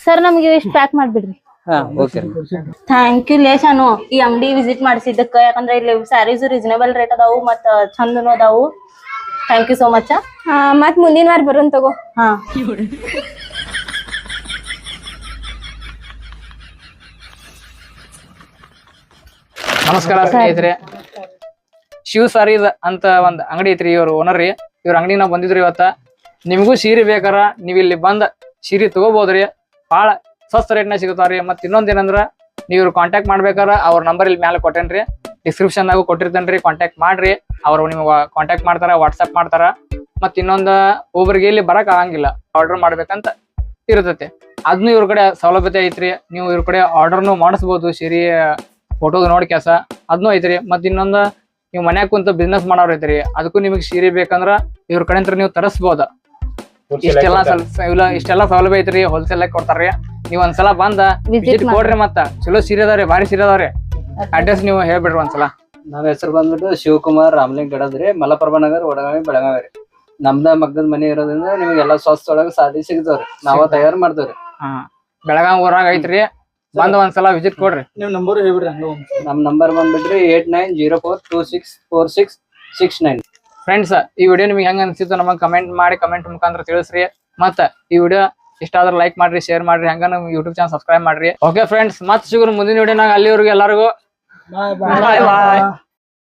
Sir ನಮ್ಗೆ ಇಷ್ಟ pack ಮಾಡ್ಬಿಡ್ರಿ. ಹಾ ಓಕೆ ಥ್ಯಾಂಕ್ ಯು ಲೇಶಾನು ಈ ಅಂಗಡಿ ವಿಸಿಟ್ ಮಾಡಿಸಿದ್ದಕ್ಕ. ಯಾಕಂದ್ರೆ ಇಲ್ಲಿ ಸ್ಯಾರೀಸ್ ರೀಸನೇಬಲ್ ರೇಟ್ ಅದಾವು ಮತ್ತ ಚಂದನು ಅದಾವು. Thank you so much. ಮತ್ ಮುಂದಿನ ವಾರ ಬರೋನ್ ತಗೋ. ಹಾ ನಮಸ್ಕಾರ ಸ್ನೇಹಿತರೆ. ಶಿವ್ ಸಾರೀಸ್ ಅಂತ ಒಂದ್ ಅಂಗಡಿ ಐತ್ರಿ. ಇವ್ರ ಓನರ್ ರೀ. ಇವ್ರ ಅಂಗಡಿ ನಾವ್ ಬಂದಿದ್ರಿ ಇವತ್ತ. ನಿಮಗೂ ಸೀರೆ ಬೇಕಾರ ನೀವ್ ಇಲ್ಲಿ ಬಂದ್ ಸೀರೆ ತಗೋಬಹುದ್ರಿ. ಬಾಳ ಸಸ್ತ ರೇಟ್ ನ ಸಿಗತಾವ್ರಿ. ಮತ್ ಇನ್ನೊಂದ್ ಏನಂದ್ರ ನೀವ್ ಕಾಂಟ್ಯಾಕ್ಟ್ ಮಾಡ್ಬೇಕಾರ ಅವ್ರ ನಂಬರ್ ಇಲ್ಲಿ ಮ್ಯಾಲ ಕೊಟ್ಟೇನ್ರಿ, ಡಿಸ್ಕ್ರಿಪ್ಷನ್ ನಾಗು ಕೊಟ್ಟಿರ್ತೇನ್ರಿ. ಕಾಂಟ್ಯಾಕ್ಟ್ ಮಾಡ್ರಿ, ಅವ್ರು ನಿಮ್ಗ ಕಾಂಟ್ಯಾಕ್ಟ್ ಮಾಡ್ತಾರ, ವಾಟ್ಸ್ಆಪ್ ಮಾಡ್ತಾರ. ಮತ್ ಇನ್ನೊಂದ ಒಬ್ರಿಗೆ ಇಲ್ಲಿ ಬರಕ್ ಆಗಂಗಿಲ್ಲ, ಆರ್ಡರ್ ಮಾಡ್ಬೇಕಂತ ಇರ್ತೈತಿ. ಅದ್ನು ಇವ್ರ ಕಡೆ ಸೌಲಭ್ಯತೆ ಐತ್ರಿ. ನೀವು ಇವ್ರ ಕಡೆ ಆರ್ಡರ್ನು ಮಾಡಿಸ್ಬೋದು. ಸೀರೆ ಫೋಟೋದ ನೋಡಿ ಕೆಲಸ ಅದ್ನು ಐತ್ರಿ. ಮತ್ ಇನ್ನೊಂದ ನೀವು ಮನ್ಯಾಗ ಕುಂತ ಬಿಸ್ನೆಸ್ ಮಾಡೋರ್ ಐತ್ರಿ, ಅದಕ್ಕೂ ನಿಮಗ್ ಸೀರೆ ಬೇಕಂದ್ರ ಇವ್ರ ಕಡೆ ಅಂತ ನೀವು ತರಿಸಬಹುದ. ಇಷ್ಟೆಲ್ಲಾ ಸೌಲಭ್ಯ ಐತ್ರಿ. ಹೋಲ್ಸೇಲ್ ಆಗಿ ಕೊಡ್ತಾರ್ರಿ. ನೀವ್ ಒಂದ್ಸಲ ಬಂದ ವಿಸಿಟ್ ಕೊಡ್ರಿ. ಮತ್ತ ಚಲೋ ಸೀರೆ ಅದಾವ್ರಿ, ಭಾರಿ ಸೀರೆ ಅದಾವ್ರಿ. ಅಡ್ರೆಸ್ ನೀವು ಹೇಳ್ಬಿಡ್ರಿ ಒಂದ್ಸಲ. ನಾವ್ ಹೆಸರು ಬಂದ್ಬಿಟ್ಟು ಶಿವಕುಮಾರ್ ರಾಮಲಿಂಗ್ ಗಡದ್ರಿ, ಮಲಪ್ರಭಾ ನಗರ್, ವಡಗಾವಿ, ಬೆಳಗಾವಿ ರೀ. ನಮ್ದ ಮಗ್ಗದ ಮನಿ ಇರೋದ್ರಿಂದ ನಿಮ್ಗೆಲ್ಲಾ ಸ್ವಸ್ಥ ಒಳಗ ಸಾಲಿ ಸಿಗ್ತಾವ್ರಿ. ನಾವ ತಯಾರು ಮಾಡ್ತೇವ್ರಿ. ಬೆಳಗಾವಿ ಊರಾಗ ಐತ್ರಿ. ಬಂದ ಒಂದ್ಸಲ ವಿಸಿಟ್ ಕೊಡ್ರಿ. ನಿಮ್ ನಂಬರ್ ಹೇಳ್ಬಿಡ್ರಿ. ನಮ್ ನಂಬರ್ ಬಂದ್ಬಿಟ್ರಿ 8904264669. ಫ್ರೆಂಡ್ಸ್, ಈ ವಿಡಿಯೋ ನಿಮ್ಗೆ ಹೆಂಗ ಅನ್ಸಿತ್ತು ನಮಗ್ ಕಮೆಂಟ್ ಮಾಡಿ, ಕಮೆಂಟ್ ಮುಖಾಂತರ ತಿಳಿಸ್ರಿ. ಮತ್ತ ಈ ವಿಡಿಯೋ ಇಷ್ಟ ಆದ್ರೆ ಲೈಕ್ ಮಾಡ್ರಿ, ಶೇರ್ ಮಾಡ್ರಿ, ಹಂಗ ನಮ್ ಯೂಟ್ಯೂಬ್ ಚಾನಲ್ ಸಬ್ಸ್ಕ್ರೈಬ್ ಮಾಡ್ರಿ. ಓಕೆ ಫ್ರೆಂಡ್ಸ್, ಮತ್ ಸಿಗೋರು ಮುಂದಿನ ವಿಡಿಯೋನಾಗ. ಅಲ್ಲಿವರೆಗೂ ಎಲ್ಲರಿಗೂ ಬಾಯ್ ಬಾಯ್.